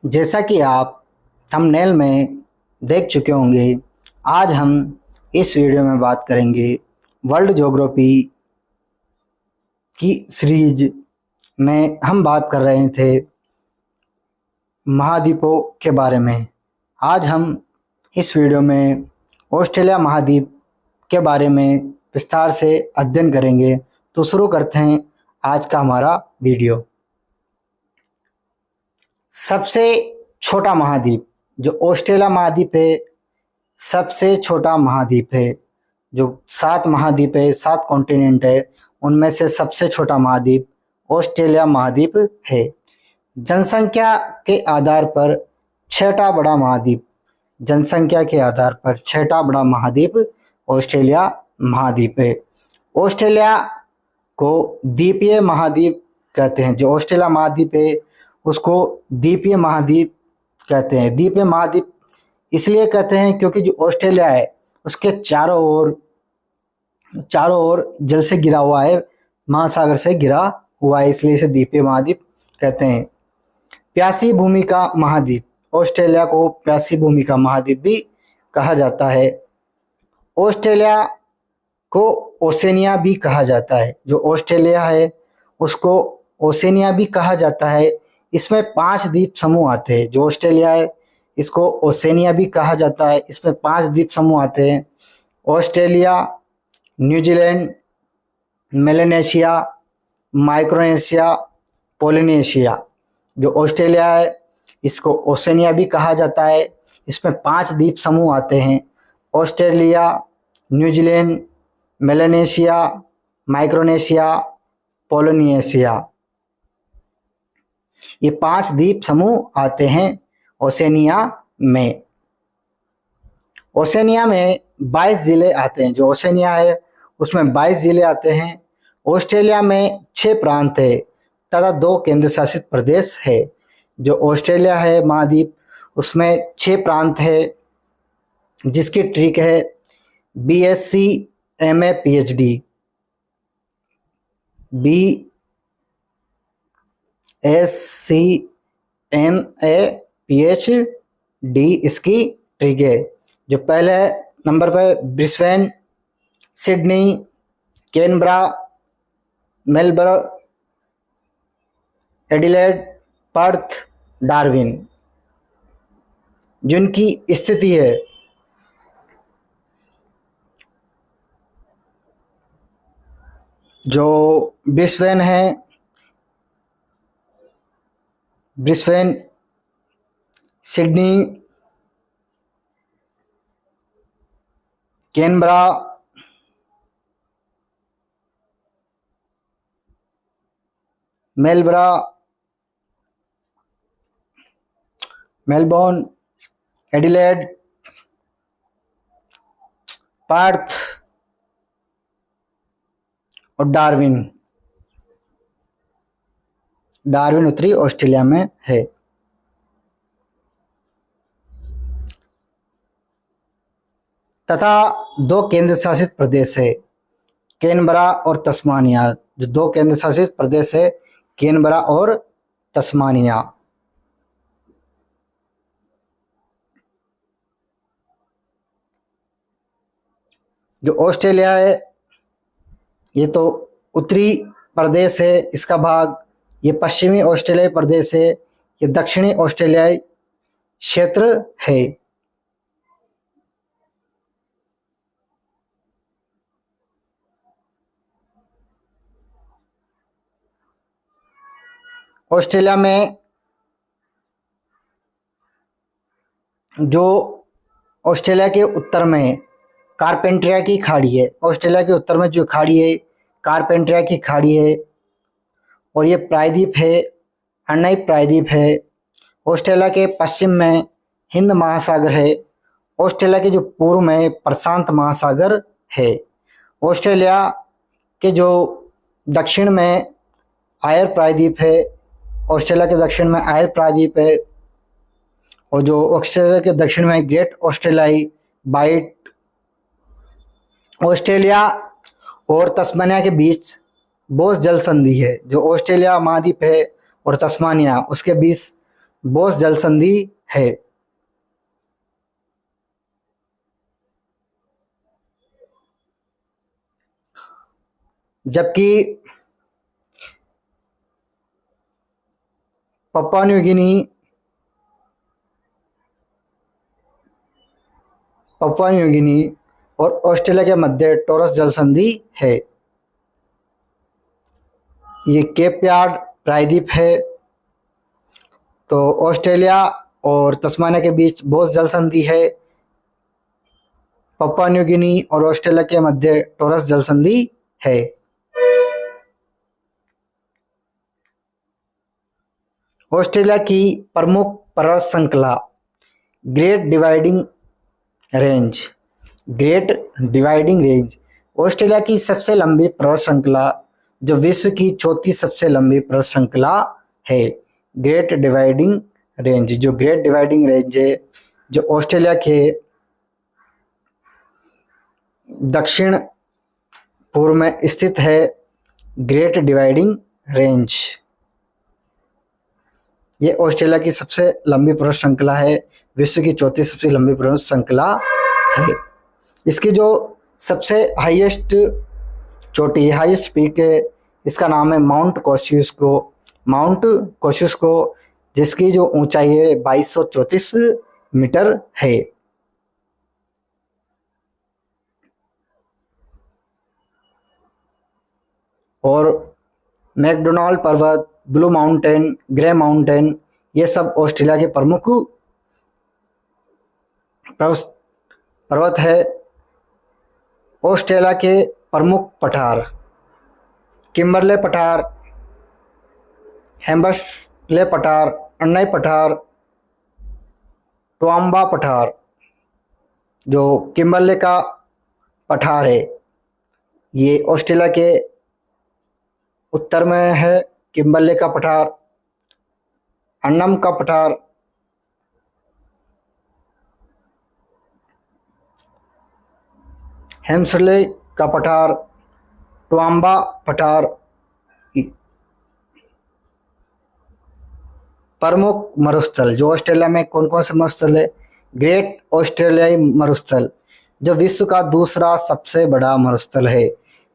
जैसा कि आप थंबनेल में देख चुके होंगे, आज हम इस वीडियो में बात करेंगे वर्ल्ड ज्योग्राफी की सीरीज में हम बात कर रहे थे महाद्वीपों के बारे में। आज हम इस वीडियो में ऑस्ट्रेलिया महाद्वीप के बारे में विस्तार से अध्ययन करेंगे। तो शुरू करते हैं आज का हमारा वीडियो। सबसे छोटा महाद्वीप जो ऑस्ट्रेलिया महाद्वीप है, सबसे छोटा महाद्वीप है। जो 7 महाद्वीप है, 7 कॉन्टिनेंट है, उनमें से सबसे छोटा महाद्वीप ऑस्ट्रेलिया महाद्वीप है। जनसंख्या के आधार पर छठा बड़ा महाद्वीप, जनसंख्या के आधार पर छठा बड़ा महाद्वीप ऑस्ट्रेलिया महाद्वीप है। ऑस्ट्रेलिया को द्वीपीय महाद्वीप कहते हैं। जो ऑस्ट्रेलिया महाद्वीप है उसको द्वीपीय महाद्वीप कहते हैं। द्वीपीय महाद्वीप इसलिए कहते हैं क्योंकि जो ऑस्ट्रेलिया है उसके चारों ओर जल से घिरा हुआ है, महासागर से घिरा हुआ है, इसलिए इसे द्वीपीय महाद्वीप कहते हैं। प्यासी भूमि का महाद्वीप, ऑस्ट्रेलिया को प्यासी भूमि का महाद्वीप भी कहा जाता है। ऑस्ट्रेलिया को ओसेनिया भी कहा जाता है। जो ऑस्ट्रेलिया है उसको ओसेनिया भी कहा जाता है। इसमें 5 द्वीप समूह आते हैं। जो ऑस्ट्रेलिया है इसको ओसेनिया भी कहा जाता है। इसमें 5 द्वीप समूह आते हैं। Australia, New Zealand, Melanesia, Micronesia, Polynesia. जो ऑस्ट्रेलिया है इसको ओसेनिया भी कहा जाता है। इसमें 5 द्वीप समूह आते हैं। Australia, New Zealand, Melanesia, Micronesia, Polynesia, ये 5 द्वीप समूह आते हैं ओसेनिया में। ओसेनिया में 22 जिले आते हैं। जो ओसेनिया है उसमें 22 जिले आते हैं। ऑस्ट्रेलिया में 6 प्रांत है तथा 2 केंद्र शासित प्रदेश है। जो ऑस्ट्रेलिया है महाद्वीप उसमें 6 प्रांत है, जिसकी ट्रिक है BSc MA PhD, BSc MA PhD इसकी ट्रिक है। जो पहले नंबर पर Brisbane, Sydney, Canberra, Melbourne, Adelaide, Perth, Darwin, जिनकी स्थिति है जो ब्रिस्बेन है, Brisbane, Sydney, Canberra, Melbourne, Adelaide, Perth और डार्विन उत्तरी ऑस्ट्रेलिया में है। तथा 2 केंद्र शासित प्रदेश है, कैनबरा और तस्मानिया। जो 2 केंद्र शासित प्रदेश है, कैनबरा और तस्मानिया। जो ऑस्ट्रेलिया है ये तो उत्तरी प्रदेश है, इसका भाग। ये पश्चिमी ऑस्ट्रेलियाई प्रदेश है, ये दक्षिणी ऑस्ट्रेलियाई क्षेत्र है। ऑस्ट्रेलिया में जो ऑस्ट्रेलिया के उत्तर में कारपेंट्रिया की खाड़ी है, ऑस्ट्रेलिया के उत्तर में जो खाड़ी है कारपेंट्रिया की खाड़ी है, और ये प्रायद्वीप है, अन्नई प्रायद्वीप है। ऑस्ट्रेलिया के पश्चिम में हिंद महासागर है। ऑस्ट्रेलिया के जो पूर्व में प्रशांत महासागर है। ऑस्ट्रेलिया के जो दक्षिण में आयर प्रायद्वीप है, ऑस्ट्रेलिया के दक्षिण में आयर प्रायद्वीप है, और जो ऑस्ट्रेलिया के दक्षिण में ग्रेट ऑस्ट्रेलियाई बाइट। ऑस्ट्रेलिया और तस्मानिया के बीच बोस जल संधि है। जो ऑस्ट्रेलिया महाद्वीप है और तस्मानिया उसके बीच बोस जल संधि है। जबकि पप्पा न्यू गिनी और ऑस्ट्रेलिया के मध्य टॉरस जल संधि है। ये केप यार्ड प्रायद्वीप है। तो ऑस्ट्रेलिया और तस्मानिया के बीच बोस जल संधि है। पप्पा न्यू गिनी और ऑस्ट्रेलिया के मध्य टॉरस जल संधि है। ऑस्ट्रेलिया की प्रमुख पर्वत श्रृंखला ग्रेट डिवाइडिंग रेंज। ऑस्ट्रेलिया की सबसे लंबी पर्वत श्रृंखला जो विश्व की चौथी सबसे लंबी पर्वत श्रृंखला है, ग्रेट डिवाइडिंग रेंज। जो ग्रेट डिवाइडिंग रेंज है जो ऑस्ट्रेलिया के दक्षिण पूर्व में स्थित है, ग्रेट डिवाइडिंग रेंज। ये ऑस्ट्रेलिया की सबसे लंबी पर्वत श्रृंखला है, विश्व की चौथी सबसे लंबी पर्वत श्रृंखला है। इसकी जो सबसे हाईएस्ट चोटी, हाईएस्ट पीक है, इसका नाम है माउंट कोशियुस्को, जिसकी जो ऊंचाई है 2234 मीटर है। और मैकडोनाल्ड पर्वत, ब्लू माउंटेन, ग्रे माउंटेन, ये सब ऑस्ट्रेलिया के प्रमुख पर्वत है। ऑस्ट्रेलिया के प्रमुख पठार किम्बरले पठार, हेम्बर्सले पठार, अन्नाई पठार, टोआम्बा पठार। जो किम्बरले का पठार है ये ऑस्ट्रेलिया के उत्तर में है, किम्बरले का पठार। अन्नम का पठार हेम्सले का पठार, टोआम्बा पठार। प्रमुख मरुस्थल जो ऑस्ट्रेलिया में कौन कौन से मरुस्थल है, ग्रेट ऑस्ट्रेलियाई मरुस्थल जो विश्व का दूसरा सबसे बड़ा मरुस्थल है।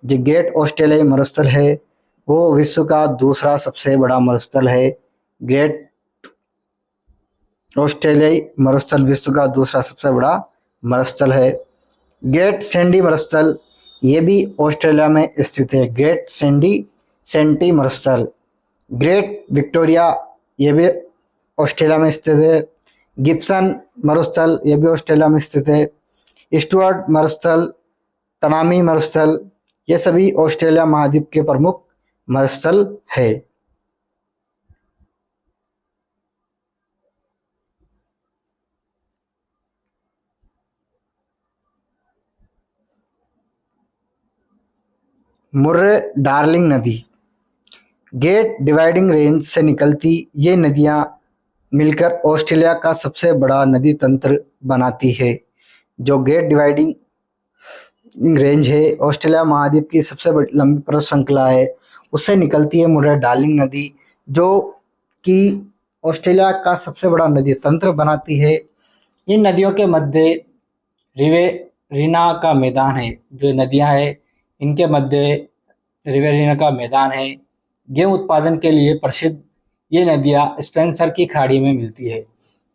जो ग्रेट ऑस्ट्रेलियाई मरुस्थल है वो विश्व का दूसरा सबसे बड़ा मरुस्थल है। ग्रेट ऑस्ट्रेलियाई मरुस्थल विश्व का दूसरा सबसे बड़ा मरुस्थल है। ग्रेट सैंडी मरुस्थल ये भी ऑस्ट्रेलिया में स्थित है, ग्रेट सैंडी मरुस्थल। ग्रेट विक्टोरिया ये भी ऑस्ट्रेलिया में स्थित है। गिब्सन मरुस्थल ये भी ऑस्ट्रेलिया में स्थित है। स्टुअर्ट मरुस्थल, तनामी मरुस्थल, ये सभी ऑस्ट्रेलिया महाद्वीप के प्रमुख मरुस्थल है। मुर्रे डार्लिंग नदी ग्रेट डिवाइडिंग रेंज से निकलती ये नदियां मिलकर ऑस्ट्रेलिया का सबसे बड़ा नदी तंत्र बनाती है। जो ग्रेट डिवाइडिंग रेंज है ऑस्ट्रेलिया महाद्वीप की सबसे लंबी पर्वत श्रृंखला है, उससे निकलती है मुर्रे डार्लिंग नदी जो कि ऑस्ट्रेलिया का सबसे बड़ा नदी तंत्र बनाती है। इन नदियों के मध्य रिवेरिना का मैदान है। जो नदियां हैं इनके मध्य रिवेरिना का मैदान है। गेहूं उत्पादन के लिए प्रसिद्ध ये नदियां स्पेंसर की खाड़ी में मिलती है।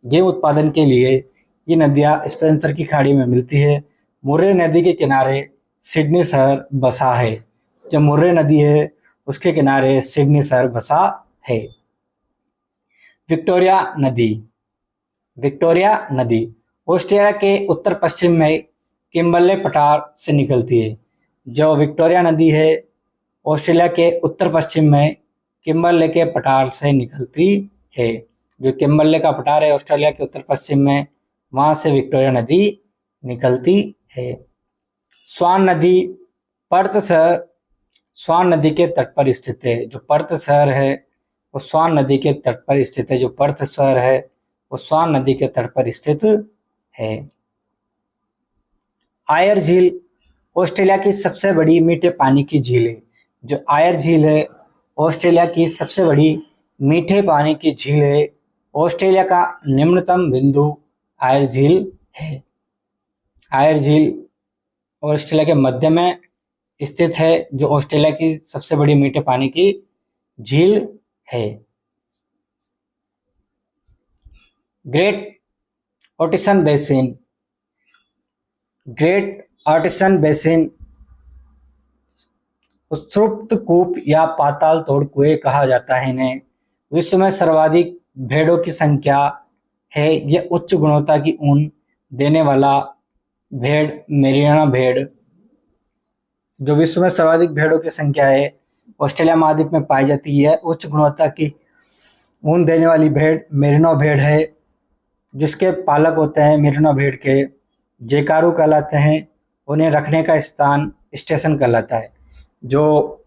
गेहूं उत्पादन के लिए ये नदियां स्पेंसर की खाड़ी में मिलती है। मुर्रे नदी के किनारे सिडनी शहर बसा है। जो मुर्रे नदी है उसके किनारे सिडनी शहर बसा है। विक्टोरिया नदी ऑस्ट्रेलिया के उत्तर पश्चिम में किम्बरले पठार से निकलती है। जो विक्टोरिया नदी है ऑस्ट्रेलिया के उत्तर पश्चिम में किम्बरले के पठार से निकलती है। जो किम्बरले का पठार है ऑस्ट्रेलिया के उत्तर पश्चिम में, वहां से विक्टोरिया नदी निकलती है। स्वान नदी स्वान नदी के तट पर स्थित है। जो पर्थ शहर है वो स्वान नदी के तट पर स्थित है। जो पर्थ शहर है वो स्वान नदी के तट पर स्थित है। आयर झील ऑस्ट्रेलिया की सबसे बड़ी मीठे पानी की झील है। जो आयर झील है ऑस्ट्रेलिया की सबसे बड़ी मीठे पानी की झील है। ऑस्ट्रेलिया का निम्नतम बिंदु आयर झील है। आयर झील ऑस्ट्रेलिया के मध्य में स्थित है, जो ऑस्ट्रेलिया की सबसे बड़ी मीठे पानी की झील है। Great Artesian Basin. Great Artesian Basin सुषुप्त कूप या पाताल तोड़ कुएं कहा जाता है इन्हें। विश्व में सर्वाधिक भेड़ों की संख्या है। यह उच्च गुणवत्ता की ऊन देने वाला भेड़ मेरिनो भेड़, जो विश्व में सर्वाधिक भेड़ों की संख्या है, ऑस्ट्रेलिया महाद्वीप में पाई जाती है। उच्च गुणवत्ता की ऊन देने वाली भेड़ मेरिनो भेड़ है, जिसके पालक होते हैं मेरिनो भेड़ के जेकारू कहलाते हैं। उन्हें रखने का स्थान स्टेशन कहलाता है। जो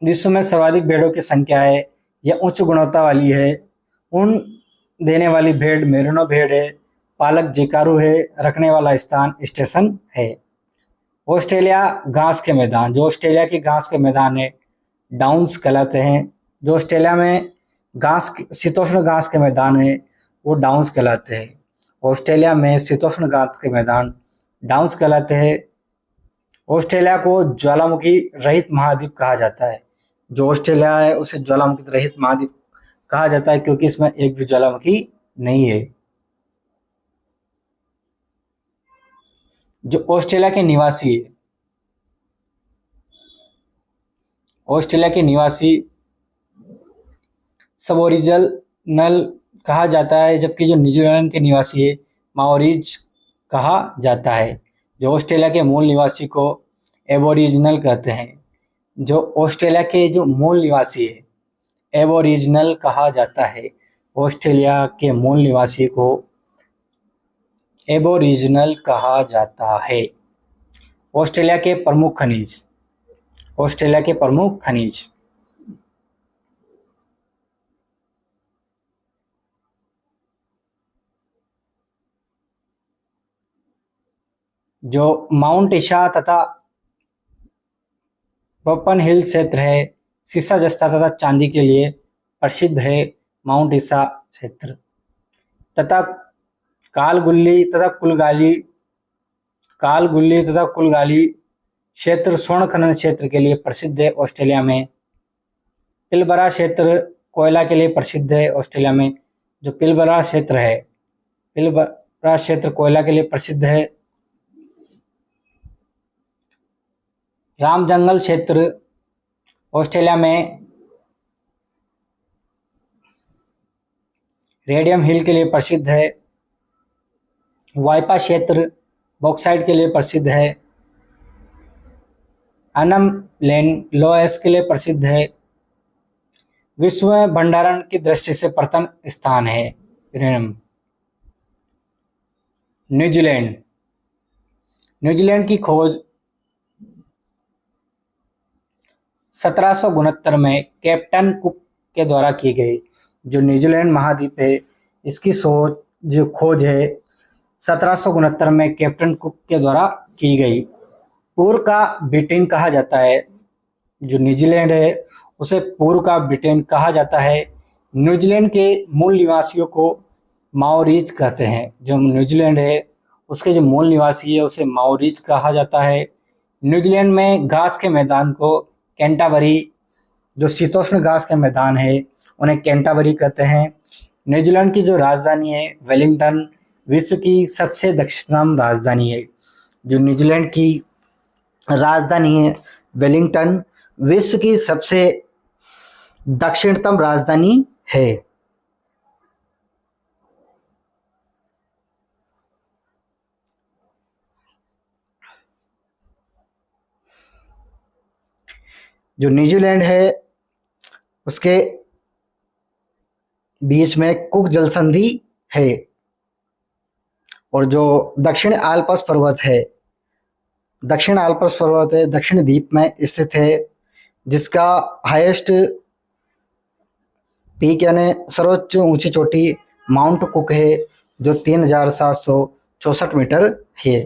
विश्व में सर्वाधिक भेड़ों की संख्या है, यह उच्च गुणवत्ता वाली है। ऊन देने वाली भेड़ मेरिनो भेड़ है, पालक जेकारू है, रखने वाला स्थान स्टेशन है। ऑस्ट्रेलिया घास के मैदान। जो ऑस्ट्रेलिया के घास के मैदान है डाउन्स कहलाते हैं। जो ऑस्ट्रेलिया में शीतोष्ण घास के मैदान है वो डाउन्स कहलाते हैं। ऑस्ट्रेलिया में शीतोष्ण घास के मैदान डाउन्स कहलाते हैं। ऑस्ट्रेलिया को ज्वालामुखी रहित महाद्वीप कहा जाता है। जो ऑस्ट्रेलिया है उसे ज्वालामुखी रहित महाद्वीप कहा जाता है, क्योंकि इसमें एक भी ज्वालामुखी नहीं है। जो ऑस्ट्रेलिया के निवासी है, ऑस्ट्रेलिया के निवासी सबओरिजिनल कहा जाता है, जबकि जो न्यूजीलैंड के निवासी है माओरीज कहा जाता है। जो ऑस्ट्रेलिया के मूल निवासी को एबोरिजिनल कहते हैं। जो ऑस्ट्रेलिया के जो मूल निवासी है एबोरिजिनल कहा जाता है। ऑस्ट्रेलिया के मूल निवासी को एबोरिजिनल कहा जाता है। ऑस्ट्रेलिया के प्रमुख खनिज। ऑस्ट्रेलिया के प्रमुख खनिज जो माउंट ईसा तथा रोपन हिल क्षेत्र है, सीसा जस्ता तथा चांदी के लिए प्रसिद्ध है माउंट ईसा क्षेत्र, तथा कालगुल्ली तथा कुलगाली क्षेत्र स्वर्ण खनन क्षेत्र के लिए प्रसिद्ध है। ऑस्ट्रेलिया में पिलबरा क्षेत्र कोयला के लिए प्रसिद्ध है। ऑस्ट्रेलिया में जो पिलबरा क्षेत्र कोयला के लिए प्रसिद्ध है। राम जंगल क्षेत्र ऑस्ट्रेलिया में रेडियम हिल के लिए प्रसिद्ध है। वाइपा क्षेत्र बॉक्साइट के लिए प्रसिद्ध है। अनम लोएस के लिए प्रसिद्ध है। विश्व में भंडारण की दृष्टि से प्रथम स्थान है यूरेनियम। न्यूजीलैंड की खोज 1769 में कैप्टन कुक के द्वारा की गई। जो न्यूजीलैंड महाद्वीप है इसकी खोज है 1769 में कैप्टन कुक के द्वारा की गई। पूर्व का ब्रिटेन कहा जाता है। जो न्यूजीलैंड है उसे पूर्व का ब्रिटेन कहा जाता है। न्यूजीलैंड के मूल निवासियों को माओरीज कहते हैं। जो न्यूजीलैंड है उसके जो मूल निवासी है उसे माओरीज कहा जाता है। न्यूजीलैंड में घास के मैदान को कैंटाबरी, जो शीतोष्ण घास के मैदान है उन्हें कैंटाबरी कहते हैं। न्यूजीलैंड की जो राजधानी है वेलिंगटन विश्व की सबसे दक्षिणतम राजधानी है। जो न्यूजीलैंड की राजधानी है वेलिंगटन विश्व की सबसे दक्षिणतम राजधानी है। जो न्यूजीलैंड है उसके बीच में कुक जल संधि है, और जो दक्षिण आल्प्स पर्वत है दक्षिण द्वीप में स्थित है, जिसका हाईएस्ट पीक यानी सर्वोच्च ऊंची चोटी माउंट कुक है, जो 3764 मीटर है।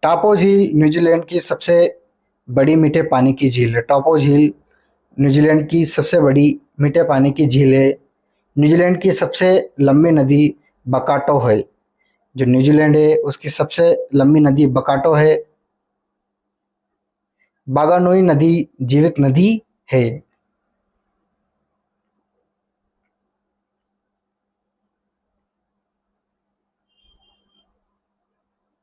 टापो झील न्यूजीलैंड की सबसे बड़ी मीठे पानी की झील है। टापो झील न्यूजीलैंड की सबसे बड़ी मीठे पानी की झील है। न्यूजीलैंड की सबसे लंबी नदी बकाटो है। जो न्यूजीलैंड है उसकी सबसे लंबी नदी बकाटो है। बागानोई नदी जीवित नदी है।